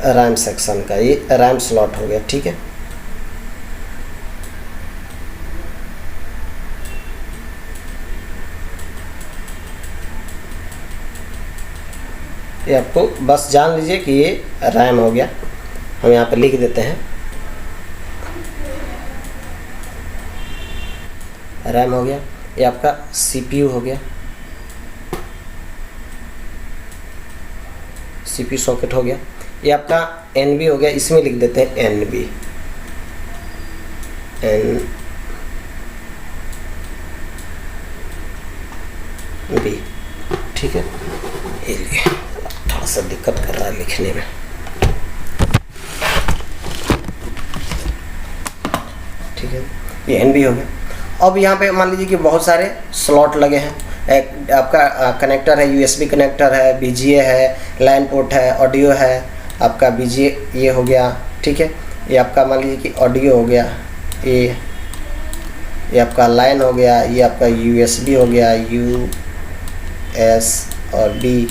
रैम सेक्शन का, ये रैम स्लॉट हो गया। ठीक है, ये आपको बस जान लीजिए कि ये रैम हो गया। हम यहाँ पे लिख देते हैं रैम हो गया। ये आपका सीपीयू हो गया, सीपीयू सॉकेट हो गया। ये आपका एनबी हो गया, इसमें लिख देते हैं एनबी, एनबी। ठीक है, ये लिए थोड़ा सा दिक्कत कर रहा है लिखने में। ठीक है, ये एनबी हो गया। अब यहाँ पे मान लीजिए कि बहुत सारे स्लॉट लगे हैं। एक आपका कनेक्टर है, यूएसबी कनेक्टर है, बीजीए है, लाइन पोर्ट है, ऑडियो है, आपका बीजीए ये हो गया। ठीक है, ये आपका मान लीजिए कि ऑडियो हो गया, ये आपका लाइन हो गया, ये आपका यूएसबी हो गया, यूएस और बी,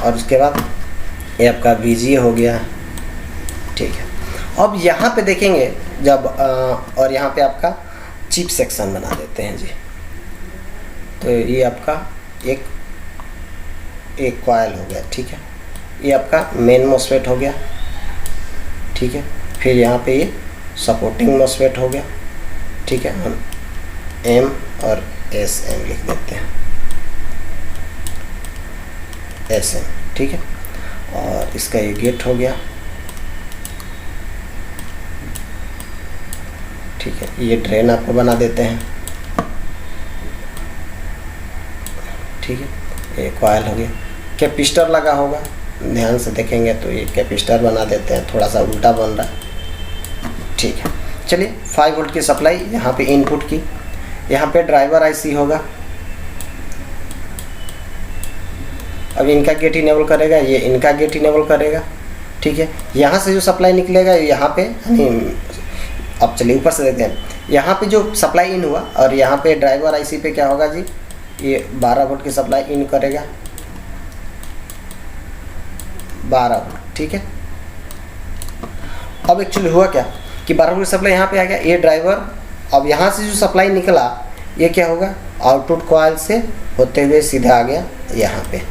और उसके बाद ये आपका बीजीए हो गया। ठीक है, अब यहाँ पे देखेंगे जब और यहाँ पे आपका चिप सेक्शन बना देते हैं जी। तो ये आपका एक कॉइल हो गया। ठीक है, ये आपका मेन मॉसफेट हो गया। ठीक है, फिर यहाँ पे ये सपोर्टिंग मॉसफेट हो गया। ठीक है, हम एम और एस एम लिख देते हैं, एस एम। ठीक है, और इसका ये गेट हो गया। ठीक है, ये ड्रेन आपको बना देते हैं। ठीक है, ये कॉइल हो गया। कैपेसिटर लगा होगा, ध्यान से देखेंगे तो ये कैपेसिटर बना देते हैं, थोड़ा सा उल्टा बन रहा है। ठीक है, चलिए 5 वोल्ट की सप्लाई यहाँ पे इनपुट की। यहाँ पे ड्राइवर आईसी होगा, अब इनका गेट इनेबल करेगा, ये इनका गेट इनेबल करेगा। ठीक है, यहाँ से जो सप्लाई निकलेगा यहाँ पे, अब चलिए ऊपर से देखते हैं। यहाँ पे जो सप्लाई इन हुआ, और यहाँ पे ड्राइवर आईसी पे क्या होगा जी, ये 12 वोल्ट की सप्लाई इन करेगा, 12 वोल्ट। ठीक है, अब एक्चुअली हुआ क्या कि 12 वोल्ट सप्लाई यहाँ पे आ गया, ये ड्राइवर, अब यहाँ से जो सप्लाई निकला ये क्या होगा, आउटपुट कॉइल से होते हुए सीधा आ गया यहाँ पे।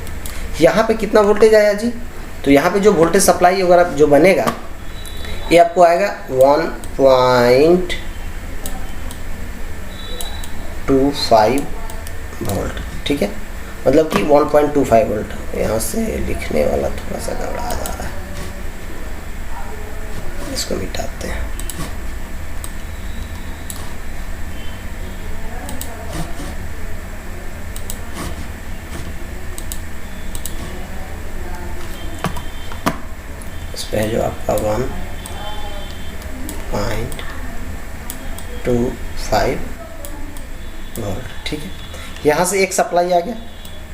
यहाँ पे कितना वोल्टेज आया जी, तो यहाँ पे जो वोल्टेज सप्लाई वगैरह जो बनेगा ये आपको आएगा 1.25 वोल्ट। ठीक है, मतलब कि 1.25 वोल्ट। यहाँ से लिखने वाला थोड़ा सा गड़बड़ा जा रहा है, इसको मिटाते हैं। इस पे जो आपका 1.25 वोल्ट ठीक है, यहाँ से एक सप्लाई आ गया,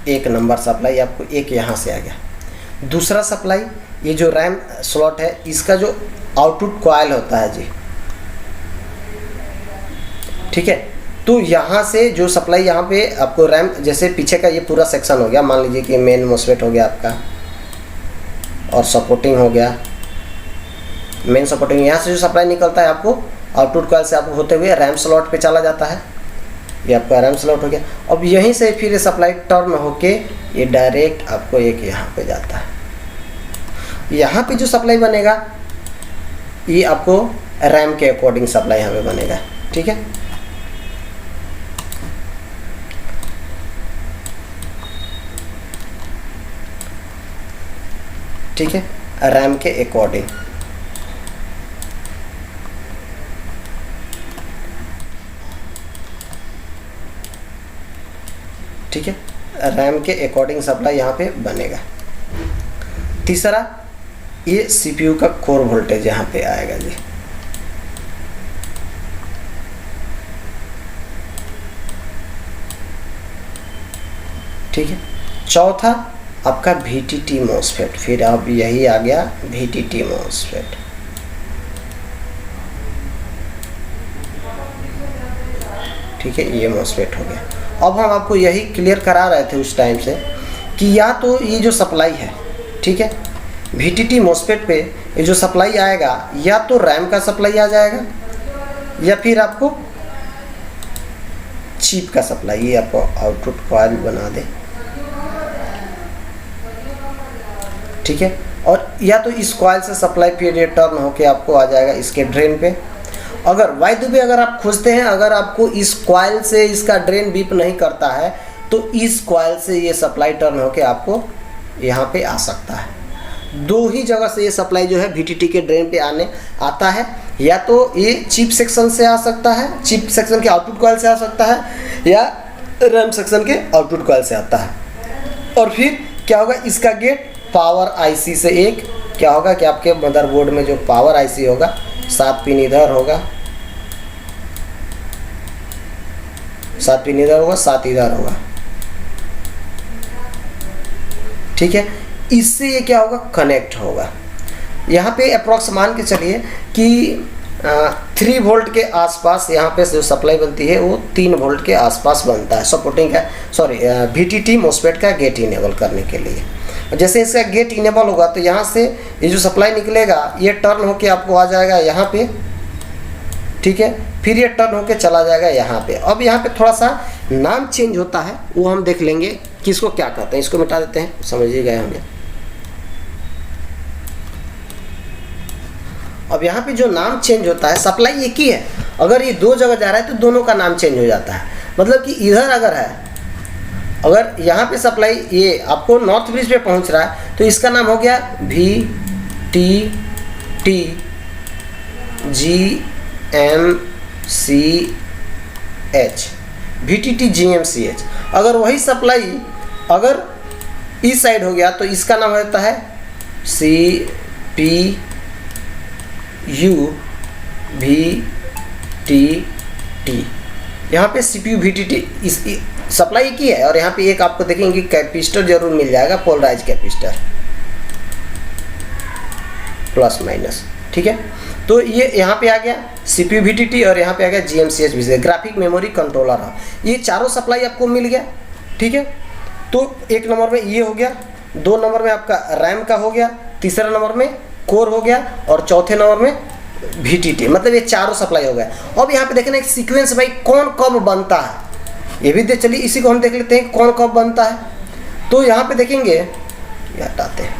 एक नंबर सप्लाई आपको एक यहाँ से आ गया। दूसरा सप्लाई, ये जो रैम स्लॉट है इसका जो आउटपुट कॉइल होता है जी, ठीक है, तो यहाँ से जो सप्लाई यहाँ पे आपको रैम, जैसे पीछे का ये पूरा सेक्शन हो गया, मान लीजिए कि मेन मोसफेट हो गया आपका और सपोर्टिंग हो गया, मेन सपोर्टिंग, यहाँ से जो सप्लाई निकलता है आपको आउटपुट कॉइल से आपको होते हुए रैम स्लॉट पे चला जाता है, ये आपका रैम स्लॉट हो गया। अब यहीं से फिर ये सप्लाई टर्न होके ये डायरेक्ट आपको एक यहाँ पे जाता है। यहाँ पे जो सप्लाई बनेगा ये आपको रैम के अकॉर्डिंग सप्लाई यहाँ पे बनेगा, ठीक है। ठीक है, रैम के अकॉर्डिंग, ठीक है, रैम के अकॉर्डिंग सप्लाई यहाँ पे बनेगा। तीसरा, ये सीपीयू का कोर वोल्टेज यहाँ पे आएगा जी, ठीक है। चौथा आपका VTT MOSFET, फिर अब यही आ गया VTT MOSFEट, ठीक है, ये MOSFEट हो गया। अब हम आपको यही क्लियर करा रहे थे उस टाइम से कि या तो ये जो सप्लाई है, ठीक है, VTT MOSFET पे ये जो सप्लाई आएगा या तो रैम का सप्लाई आ जाएगा या फिर आपको चिप का सप्लाई, ये आपको आउटपुट कॉइल बना दे, ठीक है, और या तो इस कॉइल से सप्लाई फिर ये टर्न होके आपको आ जाएगा इसके ड्रेन पे। अगर बाय द वे अगर आप खोजते हैं, अगर आपको इस कॉइल से इसका ड्रेन बीप नहीं करता है तो इस कॉइल से ये सप्लाई टर्न होके आपको यहाँ पे आ सकता है। दो ही जगह से ये सप्लाई जो है VTT के ड्रेन पे आने आता है, या तो ये चिप सेक्शन से आ सकता है, चिप सेक्शन के आउटपुट कॉइल से आ सकता है, या रैम सेक्शन के आउटपुट कॉइल से आता है। और फिर क्या होगा, इसका गेट पावर IC से एक क्या होगा कि आपके मदरबोर्ड में जो पावर IC होगा 7 पिन इधर होगा, 7 पिन इधर होगा, 7 इधर होगा, ठीक है। इससे ये क्या होगा, कनेक्ट होगा। यहाँ पे अप्रॉक्स मान के चलिए कि 3 वोल्ट के आसपास यहाँ पे जो सप्लाई बनती है वो 3 वोल्ट के आसपास बनता है, सपोर्टिंग का VTT MOSFET का गेट इनेबल करने के लिए। जैसे इसका गेट इनेबल होगा तो यहाँ से ये जो सप्लाई निकलेगा ये टर्न होके आपको आ जाएगा यहाँ पे, ठीक है, फिर ये टर्न होके चला जाएगा यहाँ पे। अब यहाँ पे थोड़ा सा नाम चेंज होता है, वो हम देख लेंगे कि इसको क्या कहते हैं। इसको मिटा देते हैं, समझ ही गए होंगे। अब यहाँ पे जो नाम चेंज होता है, सप्लाई एक ही है, अगर ये 2 जगह जा रहा है तो दोनों का नाम चेंज हो जाता है। मतलब कि इधर अगर है, अगर यहाँ पे सप्लाई ये आपको नॉर्थ ब्रिज पे पहुँच रहा है तो इसका नाम हो गया VTT GMCH, VTT GMCH। अगर वही सप्लाई अगर इस साइड हो गया तो इसका नाम होता है CPU VTT। यहाँ पे CPU VTT इस सप्लाई की है, और यहाँ पे एक आपको देखेंगे कि कैपेसिटर जरूर मिल जाएगा, पोलराइज कैपेसिटर प्लस माइनस, ठीक है। तो ये यहाँ पे आ गया CPU VTT और यहाँ पे आ गया GMCH भी, ग्राफिक मेमोरी कंट्रोलर है। ये चारों सप्लाई आपको मिल गया, ठीक है। तो 1 नंबर में ये हो गया, 2 नंबर में आपका रैम का हो गया, तीसरे नंबर में कोर हो गया, और चौथे नंबर में VTT। मतलब ये चारों सप्लाई हो गया। अब यहाँ पे देखना एक सीक्वेंस भाई कौन कब बनता है, ये भी चलिए इसी को हम देख लेते हैं कौन कब बनता है। तो यहाँ पे देखेंगे, ये हटाते हैं,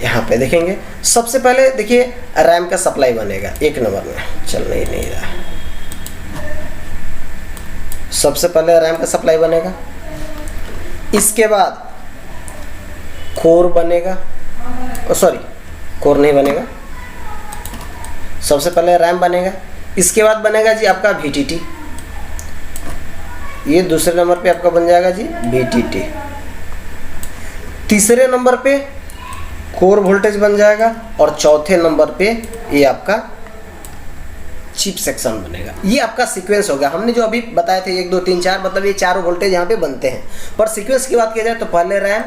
यहाँ पे देखेंगे सबसे पहले देखिए रैम का सप्लाई बनेगा 1 नंबर में, चल नहीं रहा है। सबसे पहले रैम का सप्लाई बनेगा, इसके बाद कोर बनेगा, सॉरी कोर नहीं बनेगा, सबसे पहले रैम बनेगा, इसके बाद बनेगा जी आपका VTT, ये दूसरे नंबर पे आपका बन जाएगा जी VTT। तीसरे नंबर पे कोर वोल्टेज बन जाएगा और चौथे नंबर पे ये आपका चिप सेक्शन बनेगा। ये आपका सीक्वेंस हो गया। हमने जो अभी बताए थे 1 2 3 4, मतलब ये चारों वोल्टेज यहाँ पे बनते हैं। पर सीक्वेंस की बात किया जाए तो पहले रैम,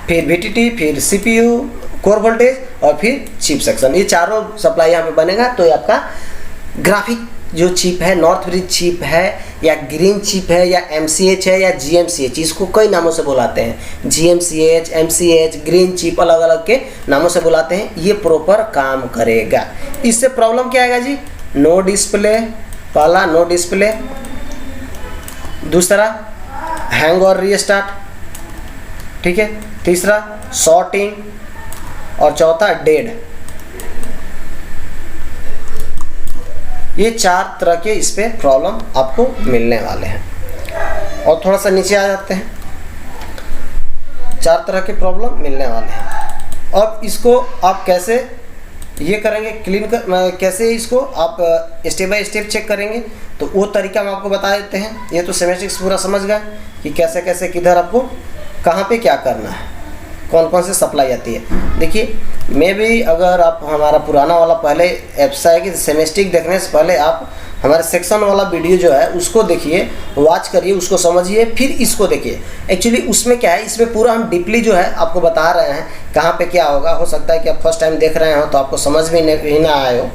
फिर VTT, फिर CPU, कोर वोल्टेज और फिर चिप सेक्शन, ये चारों सप्लाई यहाँ पे बनेगा। तो ये आपका ग्राफिक जो चिप है, नॉर्थ ब्रिज चिप है या ग्रीन चिप है या MCH है या GMCH, इसको कई नामों से बुलाते हैं। GMCH, MCH, ग्रीन चिप, अलग अलग के नामों से बुलाते हैं। ये प्रॉपर काम करेगा। इससे प्रॉब्लम क्या आएगा जी? नो डिस्प्ले, पहला नो डिस्प्ले, दूसरा हैंग और रीस्टार्ट, ठीक है, तीसरा शॉर्टिंग और चौथा डेड। ये 4 तरह के इस पे प्रॉब्लम आपको मिलने वाले हैं। और थोड़ा सा नीचे आ जाते हैं। 4 तरह के प्रॉब्लम मिलने वाले हैं। अब इसको आप कैसे ये करेंगे, क्लीन कर, कैसे इसको आप स्टेप बाय स्टेप चेक करेंगे, तो वो तरीका हम आपको बता देते हैं। ये तो सेमेस्टिक्स पूरा समझ गए कि कैसे कैसे किधर आपको कहाँ पे क्या करना है, कौन कौन से सप्लाई आती है। देखिए, मैं भी अगर आप हमारा पुराना वाला पहले ऐसा है कि सेमेस्टिक देखने से पहले आप हमारे सेक्शन वाला वीडियो जो है उसको देखिए, वॉच करिए, उसको समझिए, फिर इसको देखिए। एक्चुअली उसमें क्या है, इसमें पूरा हम डीपली जो है आपको बता रहे हैं कहाँ पे क्या होगा। हो सकता है कि आप फर्स्ट टाइम देख रहे हो तो आपको समझ में नहीं ना आए हो,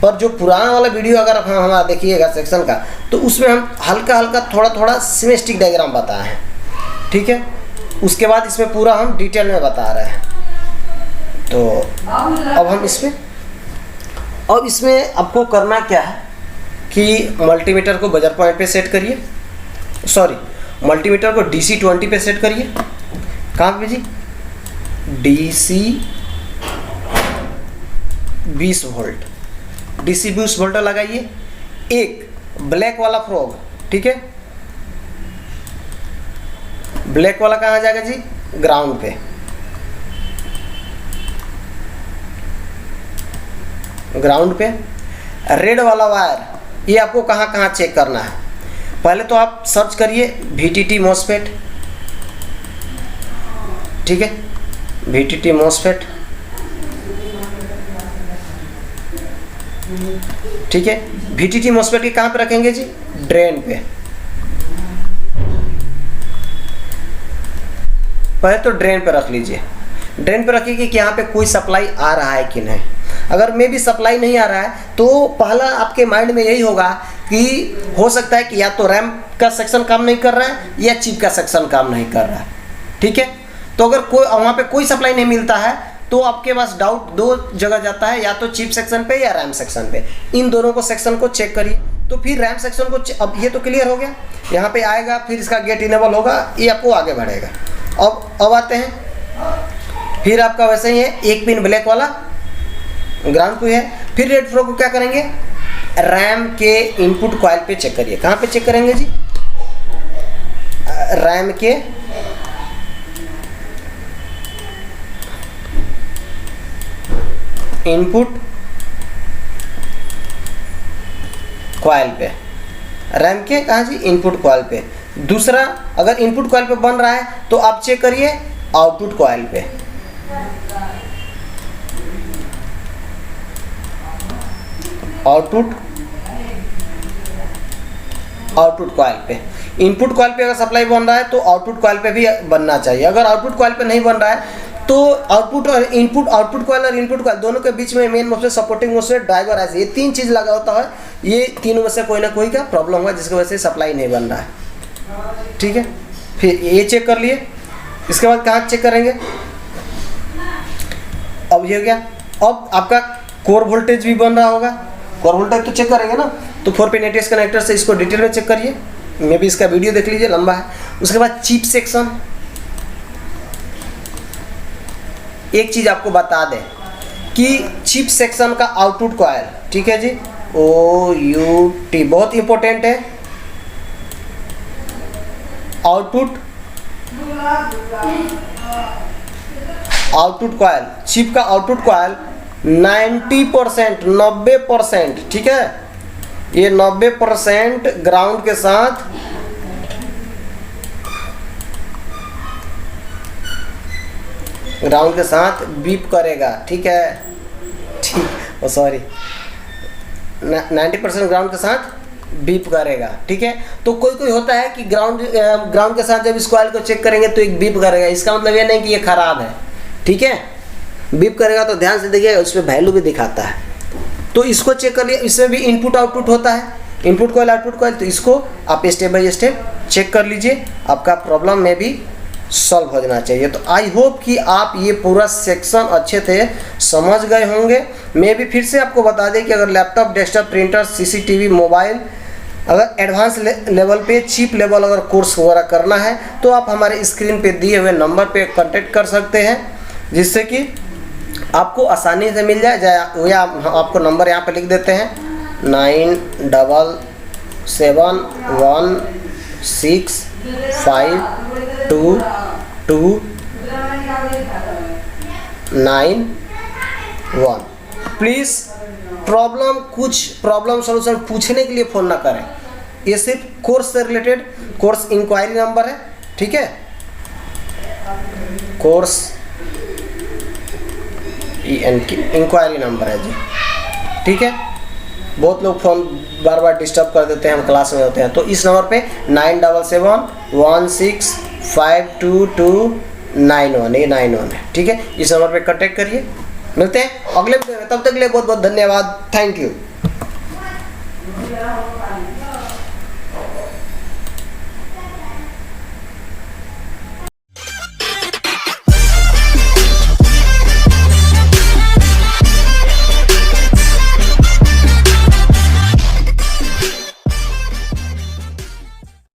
पर जो पुराना वाला वीडियो अगर आप हमारा देखिएगा सेक्शन का, तो उसमें हम हल्का हल्का थोड़ा थोड़ा सेमेस्टिक डायग्राम बताए हैं, ठीक है। उसके बाद इसमें पूरा हम डिटेल में बता रहे हैं। तो अब हम इसमें आपको करना क्या है कि मल्टीमीटर को बजर पॉइंट पे सेट करिए, सॉरी मल्टीमीटर को DC 20 पे सेट करिए। कहाँ पे जी? DC 20 वोल्ट, DC 20 वोल्ट लगाइए। एक ब्लैक वाला फ्रॉग, ठीक है, ब्लैक वाला कहाँ जाएगा जी? ग्राउंड पे। ग्राउंड पे रेड वाला वायर, ये आपको कहाँ कहाँ चेक करना है। पहले तो आप सर्च करिए VTT MOSFET, ठीक है, VTT MOSFET, ठीक है। VTT MOSFET के कहाँ पे रखेंगे जी? ड्रेन पे। पहले तो ड्रेन पे रख लीजिए। ड्रेन पे रखिए कि यहाँ पे कोई सप्लाई आ रहा है कि नहीं। अगर मे भी सप्लाई नहीं आ रहा है तो पहला आपके माइंड में यही होगा कि हो सकता है कि या तो रैम का सेक्शन काम नहीं कर रहा है या चिप का सेक्शन काम नहीं कर रहा है, ठीक है। तो अगर कोई वहाँ पे कोई सप्लाई नहीं मिलता है तो आपके पास डाउट 2 जगह जाता है, या तो चिप सेक्शन पे या रैम सेक्शन पे। इन दोनों को सेक्शन को चेक करिए। तो फिर रैम सेक्शन को, अब ये तो क्लियर हो गया, यहाँ पे आएगा, फिर इसका गेट इनेबल होगा, ये आपको आगे बढ़ेगा। अब आते हैं, फिर आपका वैसे ही है, एक पिन ब्लैक वाला ग्राउंड पे है। फिर रेड फ्लो को क्या करेंगे? रैम के इनपुट कॉइल पे चेक करिए। कहाँ पे चेक करेंगे जी? रैम के इनपुट कॉइल पे। रैम के कहाँ जी? इनपुट कॉइल पे। दूसरा, अगर इनपुट कॉइल पे बन रहा है तो आप चेक करिए आउटपुट कॉइल पे। आउटपुट कॉइल पे, इनपुट कॉइल पे अगर सप्लाई बन रहा है तो आउटपुट कॉइल पे भी बनना चाहिए। अगर आउटपुट कॉइल पे नहीं बन रहा है तो आउटपुट और इनपुट, आउटपुट कॉइल और इनपुट कॉइल दोनों के बीच में main mostly supporting mostly driver ऐसे, ये 3 चीज़ लगा होता है। ये तीनों में से कोई ना कोई का प्रॉब्लम हुआ जिसकी वजह से सप्लाई नहीं बन रहा है, ठीक है। फिर ये चेक कर लिए। इसके बाद कहाँ चेक करेंगे? अब ये हो गया। अब आपका कोर वोल्टेज भी बन रहा होगा, कोर वोल्टेज तो चेक करेंगे ना। तो 4 पिन ATS कनेक्टर से इसको डिटेल में चेक करिए। मे भी इसका वीडियो देख लीजिए, लंबा है। उसके बाद चिप सेक्शन, एक चीज़ आपको बता दें कि चिप सेक्शन का आउटपुट कॉइल, ठीक है जी, OUT बहुत इंपॉर्टेंट है। आउटपुट कॉइल, चिप का आउटपुट कॉइल 90%, 90%, ठीक है, ये 90% ग्राउंड के साथ ग्राउंड के साथ बीप करेगा, ठीक है, ठीक, सॉरी 90% ग्राउंड के साथ बीप करेगा, ठीक है। तो कोई कोई होता है कि ग्राउंड के साथ जब इस कॉइल को चेक करेंगे तो एक बीप करेगा, इसका मतलब ये नहीं कि ये खराब है, ठीक है। बीप करेगा तो ध्यान से देखिएगा, उसमें वैल्यू भी दिखाता है। तो इसको चेक कर लिया, इसमें भी इनपुट आउटपुट होता है, इनपुट कॉइल आउटपुट कॉइल, तो इसको आप स्टेप बाय स्टेप चेक कर लीजिए, आपका प्रॉब्लम में भी सॉल्व हो जाना चाहिए। तो आई होप कि आप ये पूरा सेक्शन अच्छे थे समझ गए होंगे। मैं भी फिर से आपको बता दें कि अगर laptop, desktop, printer, CCTV, mobile, अगर एडवांस लेवल पे, चीप लेवल अगर कोर्स वगैरह करना है तो आप हमारे स्क्रीन पे दिए हुए नंबर पे कांटेक्ट कर सकते हैं, जिससे कि आपको आसानी से मिल जाए। या आपको नंबर यहाँ पे लिख देते हैं 9716522291। प्लीज़ कुछ प्रॉब्लम सॉल्यूशन पूछने के लिए फ़ोन ना करें, ये सिर्फ कोर्स से रिलेटेड कोर्स इंक्वायरी नंबर है, ठीक है। कोर्स इंक्वायरी नंबर है जी, ठीक है। बहुत लोग फ़ोन बार बार डिस्टर्ब कर देते हैं, हम क्लास में होते हैं, तो इस नंबर पे 9771652291, ये 91 है, ठीक है। इस नंबर पे कांटेक्ट करिए। मिलते हैं अगले वीडियो में, तब तक के लिए बहुत बहुत धन्यवाद, थैंक यू।